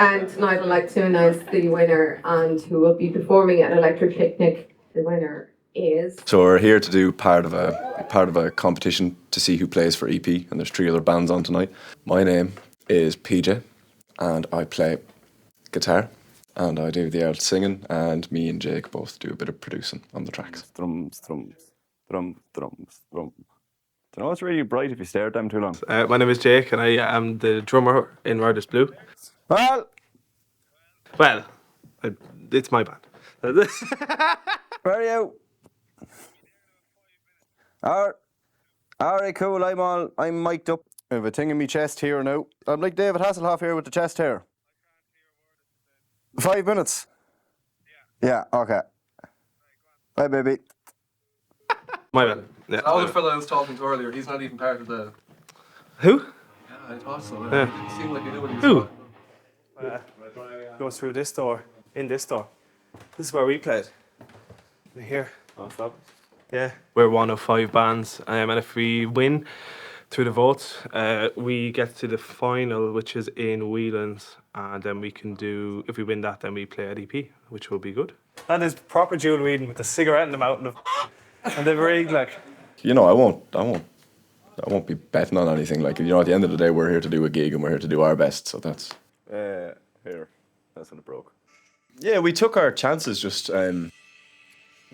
And tonight I'd like to announce the winner and who will be performing at Electric Picnic. The winner is... So we're here to do part of a competition to see who plays for EP, and there's 3 other bands on tonight. My name is PJ, and I play guitar, and I do the out singing, and me and Jake both do a bit of producing on the tracks. Drums. Do you know it's really bright if you stare at them too long? My name is Jake, and I am the drummer in Ryders Blü. Well, it's my band. Where are you? Alright, cool. I'm mic'd up. I have a thing in my chest here now. I'm like David Hasselhoff here with the chest hair. 5 minutes. Yeah. Okay. Bye, baby. My band. Yeah. That was the fella I was talking to earlier. He's not even part of the... Who? Yeah, I thought so. Yeah. It seemed like he knew what he was Who? talking. Goes through this door, in this door. This is where we played. Here. Oh, stop. Yeah. We're one of 5 bands, and if we win through the votes, we get to the final, which is in Whelan's, and then we can do, if we win that, then we play at EP, which will be good. That is proper Jewel Whedon with the cigarette in the mouth and the rig, like. You know, I won't be betting on anything. Like, you know, at the end of the day, we're here to do a gig and we're here to do our best. So that's... Here. That's when it broke. Yeah, we took our chances just You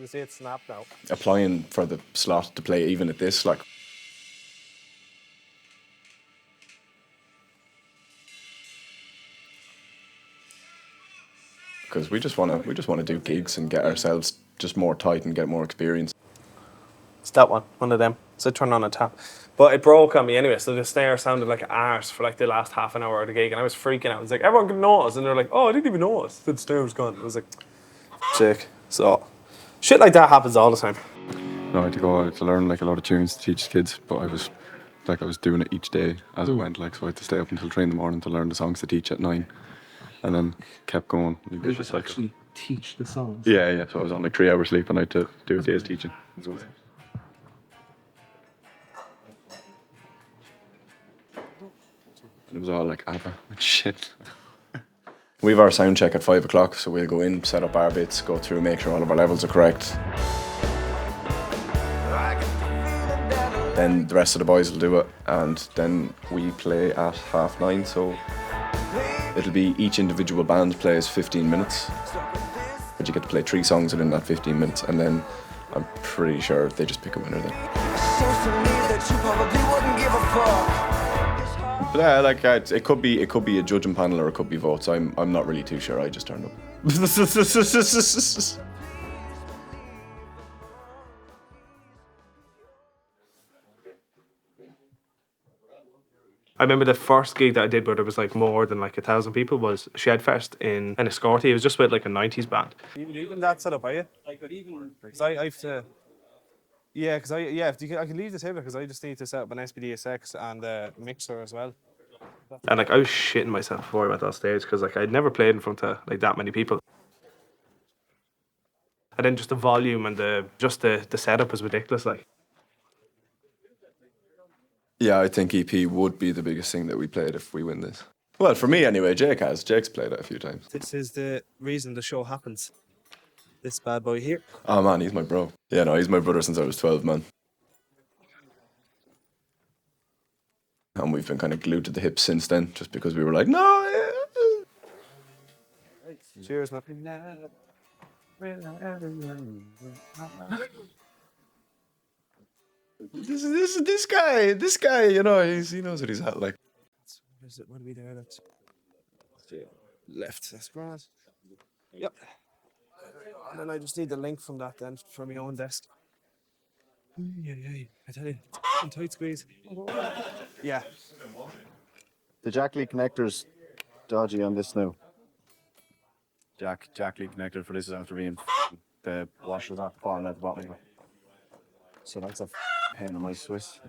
see it snap now. applying for the slot to play even at this, like... Because we just want to do gigs and get ourselves just more tight and get more experience. It's that one of them. So I turned on a tap. But it broke on me anyway, so the snare sounded like arse for like the last half an hour of the gig, and I was freaking out. I was like, everyone can notice, and they're like, oh, I didn't even notice that the snare was gone. I was like, sick. So, shit like that happens all the time. No, I had to go to learn like a lot of tunes to teach kids, but I was doing it each day as it went, like, so I had to stay up until 3 in the morning to learn the songs to teach at 9, and then kept going. You just actually teach the songs? Yeah, so I was on like 3 hours sleep and I had to do a day's teaching. It was all like ABBA and shit. We have our sound check at 5 o'clock, so we'll go in, set up our bits, go through, make sure all of our levels are correct. Then the rest of the boys will do it, and then we play at 9:30, so it'll be each individual band plays 15 minutes, but you get to play 3 songs within that 15 minutes, and then I'm pretty sure they just pick a winner then. But yeah, like it could be a judging panel or it could be votes. I'm not really too sure. I just turned up. I remember the first gig that I did where there was like more than like 1,000 people was Shedfest in Escorty. It was just with like a 90s band. Are you leaving that set up, are you? I could even... Because I have to... Yeah, because I can leave the table because I just need to set up an SPDSX and a mixer as well. And like I was shitting myself before I went on stage because like I'd never played in front of like that many people. And then just the volume and the setup was ridiculous, like. Yeah, I think EP would be the biggest thing that we played if we win this. Well, for me anyway, Jake's played it a few times. This is the reason the show happens. This bad boy here. Oh man, he's my bro. Yeah, no, he's my brother since I was 12, man. And we've been kind of glued to the hip since then, just because we were like, no. Cheers, man. This guy, you know, he knows what he's at, like. Is it? What are we there? That's left. That's grand. Yep. And then I just need the link from that then for my own desk. Yeah. I tell you, in tight squeeze. Yeah. The jack lead connector's dodgy on this now. Jack lead connector for this is after being the washer's not falling at the bottom. So that's a pain in my Swiss.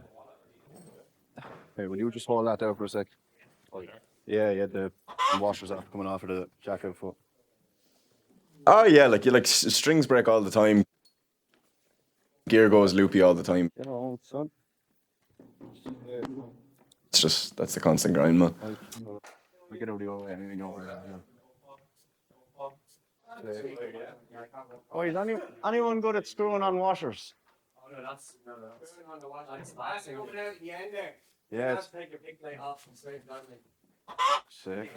Hey, will you just hold that there for a sec? Yeah, the washer's off coming off of the jack out foot. Oh yeah, like strings break all the time. Gear goes loopy all the time. Get on, son. It's just, that's the constant grind, man. We get out of the way, anything over there. Oh, is anyone good at screwing on washers? Yes. Sick.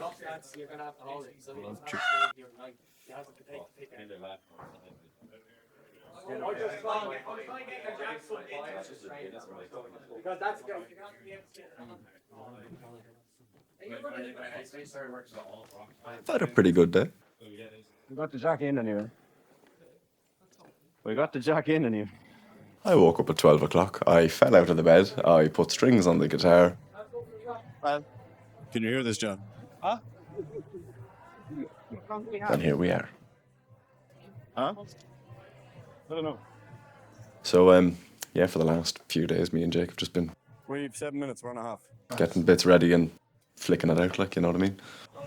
I've had a pretty good day. We got the jack in anyway. We got the jack in anyway. I woke up at 12 o'clock. I fell out of the bed. I put strings on the guitar. Well, can you hear this, John? And here we are. Huh? I don't know. So, yeah, for the last few days, me and Jake have just been We've 7 minutes, 1.5. getting bits ready and flicking it out, like, you know what I mean? I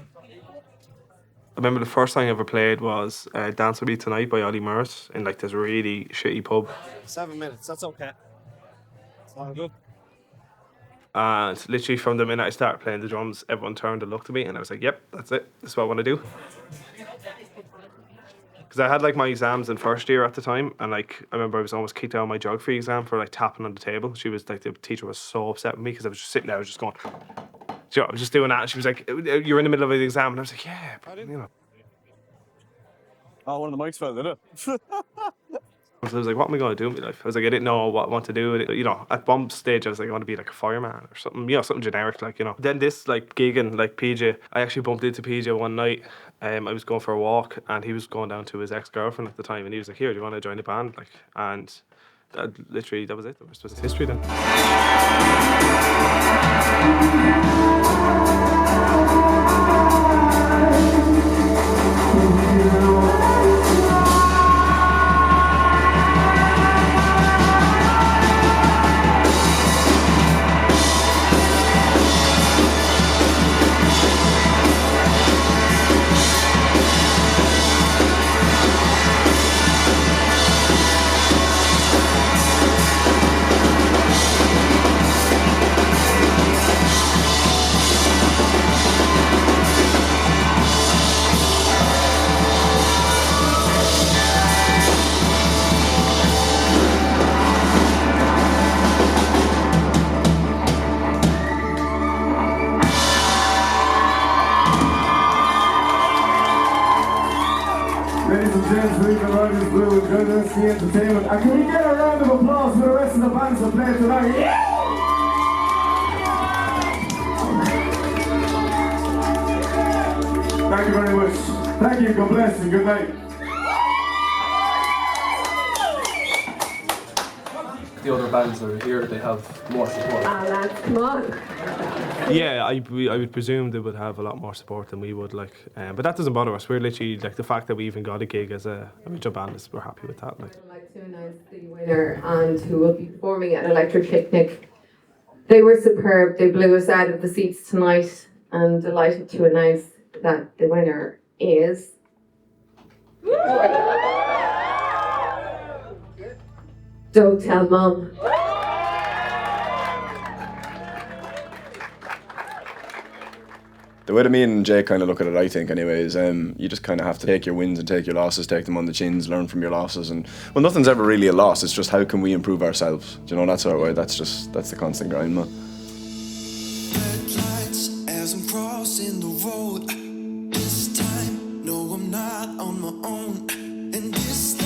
remember the first song I ever played was Dance With Me Tonight by Ollie Murs in like this really shitty pub. 7 minutes, that's okay. It's all good. And literally from the minute I started playing the drums, everyone turned and looked at me and I was like, yep, that's it. This is what I want to do. Because I had like my exams in first year at the time, and like I remember I was almost kicked out of my geography exam for like tapping on the table. She was like, the teacher was so upset with me because I was just sitting there, I was just going, you know, I was just doing that, and she was like, you're in the middle of the exam, and I was like, yeah, but, you know. Oh, one of the mics fell, did it? So I was like, what am I going to do with my life? I was like, I didn't know what I want to do. You know, at one stage I was like, I want to be like a fireman or something, you know, something generic, like, you know. Then this like gigging, like PJ, I actually bumped into PJ one night. I was going for a walk and he was going down to his ex-girlfriend at the time, and he was like, here, do you want to join the band? Like, and literally that was it. The rest was history then. Ladies and gents, we've been Ryders Blü and Ryders the Entertainment. And can we get a round of applause for the rest of the bands that play tonight? Yeah! Thank you very much. Thank you, God bless and good night. The other bands that are here, they have more support. Ah, lads, come on. Yeah, I would presume they would have a lot more support than we would, like, but that doesn't bother us. We're literally like the fact that we even got a gig as a original band is we're happy with that. Like, I'd like to announce the winner and who will be performing at Electric Picnic. They were superb. They blew us out of the seats tonight, and delighted to announce that the winner is. Don't tell Mum. The way that me and Jay kind of look at it, I think, anyway, is you just kind of have to take your wins and take your losses, take them on the chins, learn from your losses, and well, nothing's ever really a loss. It's just how can we improve ourselves? Do you know, that's our way. That's the constant grind, man. Red lights as I'm crossing the road. This time, no, I'm not on my own. And this